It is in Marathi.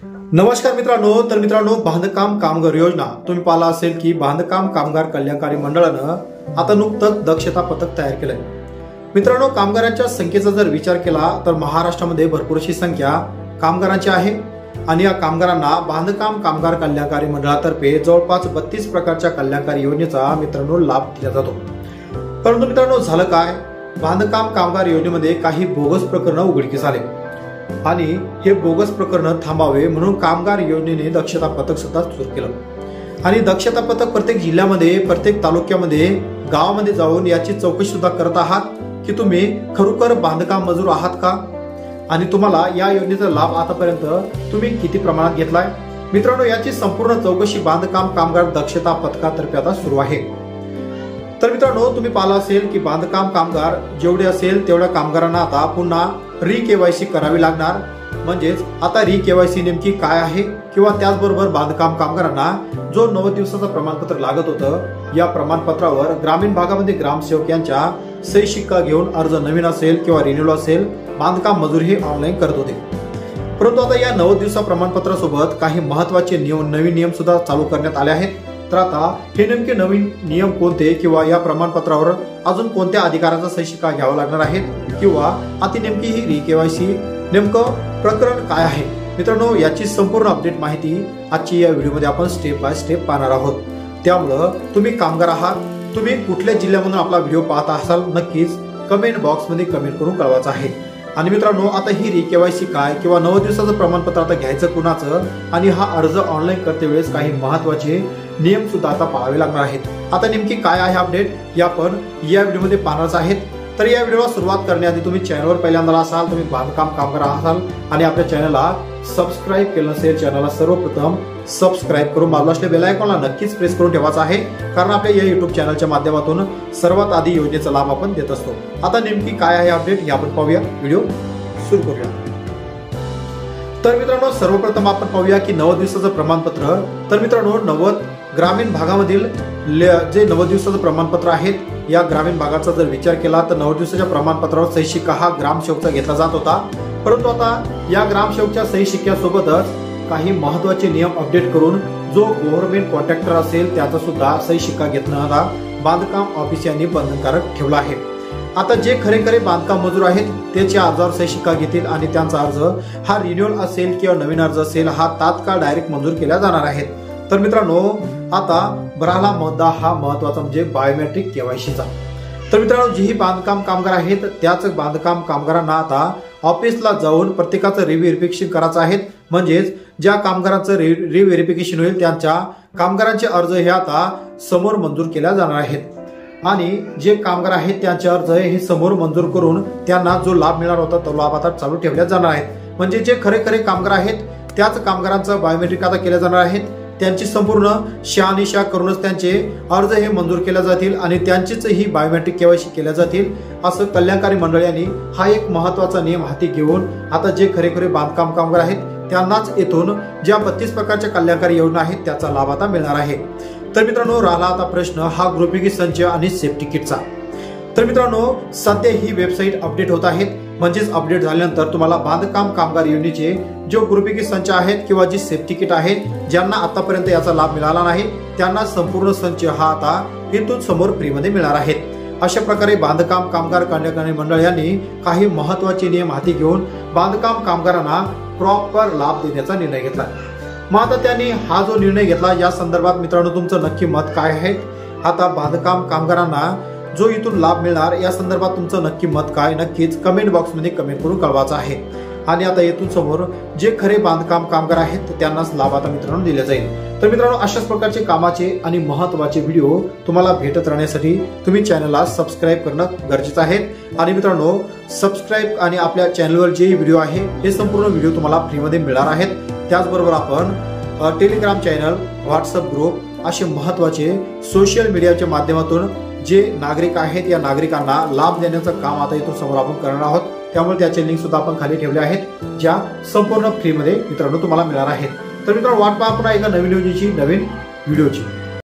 नमस्कार मित्रांनो, बांधकाम कामगार योजना तुम्ही पाहिला असेल की बांधकाम कामगार कल्याणकारी मंडळानं आता नुकतंच दक्षता पथक तयार केलंय। मित्रांनो, कामगारांच्या संख्येचा जर विचार केला तर महाराष्ट्रामध्ये भरपूरशी संख्या कामगारांची आहे आणि या कामगारांना बांधकाम कामगार कल्याणकारी मंडळातर्फे जवळपास 32 प्रकारच्या कल्याणकारी योजनेचा मित्रांनो लाभ दिला जातो। परंतु मित्रांनो, झालं काय, बांधकाम कामगार योजनेमध्ये काही बोगस प्रकरण उघडकीस आले आणि हे बोगस प्रकरण थांबावे म्हणून कामगार योजनेने दक्षता पथक सुद्धा सुरू केलं आणि दक्षता पथक प्रत्येक जिल्ह्यामध्ये, प्रत्येक तालुक्यामध्ये, गावामध्ये जाऊन याची चौकशी सुद्धा करत आहात की तुम्ही खरोखर बांधकाम मजूर आहात का आणि तुम्हाला या योजनेचा लाभ आतापर्यंत तुम्ही किती प्रमाणात घेतलाय। मित्रांनो, याची संपूर्ण चौकशी बांधकाम कामगार दक्षता पथकातर्फे आता सुरू आहे। तर मित्रांनो, तुम्ही पाहिलं असेल की बांधकाम कामगार जेवढे असेल तेवढ्या कामगारांना आता पुन्हा री-केवायसी करावी लागणार। म्हणजेच आता री-केवायसी नेमकी काय आहे किंवा त्याचबरोबर बांधकाम कामगारांना जो 90 दिवसाचं प्रमाणपत्र लागत होतं या प्रमाणपत्रावर ग्रामीण भागामध्ये ग्रामसेवक यांच्या सही शिक्का घेऊन अर्ज नवीन असेल किंवा रिन्यूअल असेल बांधकाम मजूर हे ऑनलाईन करत होते। परंतु आता या 90 दिवसा प्रमाणपत्रासोबत काही महत्वाचे नवीन नियम सुद्धा चालू करण्यात आले आहेत। तर आता हे नेमके नवीन नियम कोणते किंवा या प्रमाणपत्रावर अजून कोणत्या अधिकाराचा सही शिक्का घ्यावा लागणार आहे किंवा आता नेमकी ही री-केवायसी नेमकं प्रकरण काय आहे, मित्रांनो याची संपूर्ण अपडेट माहिती आजची या व्हिडिओमध्ये आपण स्टेप बाय स्टेप पाहणार आहोत। त्यामुळं तुम्ही कामगार आहात, तुम्ही कुठल्या जिल्ह्यामधून आपला व्हिडिओ पाहत असाल नक्कीच कमेंट बॉक्समध्ये कमेंट करून कळवायचं आहे। आणि मित्रांनो, आता ही री-केवायसी काय किंवा 90 दिवसाचं प्रमाणपत्र आता घ्यायचं कुणाचं आणि हा अर्ज ऑनलाईन करते वेळेस काही महत्वाचे नियम सुद्धा आता पाळावे लागणार आहेत। आता नेमकी काय आहे अपडेट हे आपण या व्हिडिओमध्ये पाहणार आहेत। तर या व्हिडिओला सुरुवात करण्याआधी तुम्ही चॅनलवर पहिल्यांदा असाल, तुम्ही बांधकाम कामगार असाल आणि आपल्या चॅनलला सबस्क्राईब केलं नसेल चॅनलला सर्वप्रथम सबस्क्राईब करून बाजूला असलेल्या बेल आयकॉनला नक्कीच प्रेस करून ठेवायचं आहे, कारण आपल्या या युट्यूब चॅनलच्या माध्यमातून सर्वात आधी योजनेचा लाभ आपण देत असतो। आता नेमकी काय आहे अपडेट हे आपण पाहूया, व्हिडिओ सुरू करूया। तर मित्रांनो, सर्वप्रथम आपण पाहूया की 90 दिवसाचं प्रमाणपत्र। तर मित्रांनो, 90 ग्रामीण भागामधील जे 90 दिवसाचं प्रमाणपत्र आहेत या ग्रामीण भागाचा जर विचार केला तर 90 दिवसाच्या प्रमाणपत्रावर सही शिक्का हा ग्रामसेवकचा घेतला जात होता। परंतु आता या ग्रामसेवकच्या सही शिक्क्यासोबतच काही महत्वाचे नियम अपडेट करून जो गव्हर्नमेंट कॉन्ट्रॅक्टर असेल त्याचा सुद्धा सही शिक्का घेणं आता बांधकाम ऑफिस यांनी बंधनकारक ठेवला आहे। आता जे खरे बांधकाम मजूर आहेत त्याच्या अर्जावर सही शिक्का घेतील आणि त्यांचा अर्ज हा रिन्युअल असेल किंवा नवीन अर्ज असेल हा तात्काळ डायरेक्ट मंजूर केला जाणार आहे। तर मित्रांनो, आता राहिला मुद्दा हा महत्वाचा म्हणजे बायोमेट्रिक केवायसीचा। तर मित्रांनो, जेही बांधकाम कामगार आहेत त्याच बांधकाम कामगारांना आता ऑफिसला जाऊन प्रत्येकाचं रिव्हेरिफिकेशन करायचं आहे। म्हणजेच ज्या कामगारांचं रिव्हेरिफिकेशन होईल त्यांच्या कामगारांचे अर्ज हे आता समोर मंजूर केल्या जाणार आहेत आणि जे कामगार आहेत त्यांचे अर्ज हे समोर मंजूर करून त्यांना जो लाभ मिळणार होता तो लाभ आता चालू ठेवला जाणार आहे। म्हणजे जे खरे कामगार आहेत त्याच कामगारांचं बायोमेट्रिक आता केले जाणार आहेत, त्यांची संपूर्ण शहानिशा करूनच त्यांचे अर्ज हे मंजूर केले जातील आणि त्यांचीच ही बायोमेट्रिक केवायसी केल्या जातील असं कल्याणकारी मंडळ यांनी हा एक महत्वाचा नियम हाती घेऊन आता जे खरे बांधकाम कामगार आहेत त्यांनाच येथून ज्या 32 प्रकारच्या कल्याणकारी योजना आहेत त्याचा लाभ आता मिळणार आहे। तर मित्रांनो, राहिला आता प्रश्न हा गृहोपयोगी संच आणि सेफ्टी किटचा। तर मित्रांनो, सध्या ही वेबसाईट अपडेट होत आहेत, म्हणजेच अपडेट झाल्यानंतर तुम्हाला बांधकाम कामगार योजनेचे जो गृहोपयोगी संच आहेत किंवा जी सेफ्टी किट आहेत ज्यांना आतापर्यंत याचा लाभ मिळाला नाही त्यांना संपूर्ण संच हा आता इथून समोर फ्रीमध्ये मिळणार आहेत। अशा प्रकारे बांधकाम कामगार कल्याणकारी मंडळ यांनी काही महत्वाचे नियम हाती घेऊन बांधकाम कामगारांना प्रॉपर लाभ देण्याचा निर्णय घेतला। मग आता त्यांनी हा जो निर्णय घेतला या संदर्भात मित्रांनो तुमचं नक्की मत काय आहे? आता बांधकाम कामगारांना जो इथून लाभ मिळणार या संदर्भात तुमचं नक्की मत काय, नक्कीच कमेंट बॉक्समध्ये कमेंट करून कळवायचं आहे। आणि आता येथून समोर जे खरे बांधकाम कामगार आहेत त्यांनाच लाभ आता मित्रांनो दिला जाईल। तर मित्रांनो, अशाच प्रकारचे कामाचे आणि महत्वाचे व्हिडिओ तुम्हाला भेटत राहण्यासाठी तुम्ही चॅनलला सबस्क्राईब करणं गरजेचं आहे। आणि मित्रांनो, सबस्क्राईब आणि आपल्या चॅनलवर जे व्हिडिओ आहे हे संपूर्ण व्हिडिओ तुम्हाला फ्रीमध्ये मिळणार आहेत। त्याचबरोबर आपण टेलिग्राम चॅनल, व्हॉट्सअप ग्रुप असे महत्वाचे सोशल मीडियाच्या माध्यमातून जे नागरिक आहेत या नागरिकांना लाभ देण्याचं काम आता इथून समोर आपण करणार आहोत। त्यामुळे त्याचे लिंक सुद्धा आपण खाली ठेवले आहेत ज्या संपूर्ण फ्रीमध्ये मित्रांनो तुम्हाला मिळणार आहेत। तर मित्रांनो, वाट पहा पुन्हा एका नवीन योजनेची, नवीन व्हिडिओची।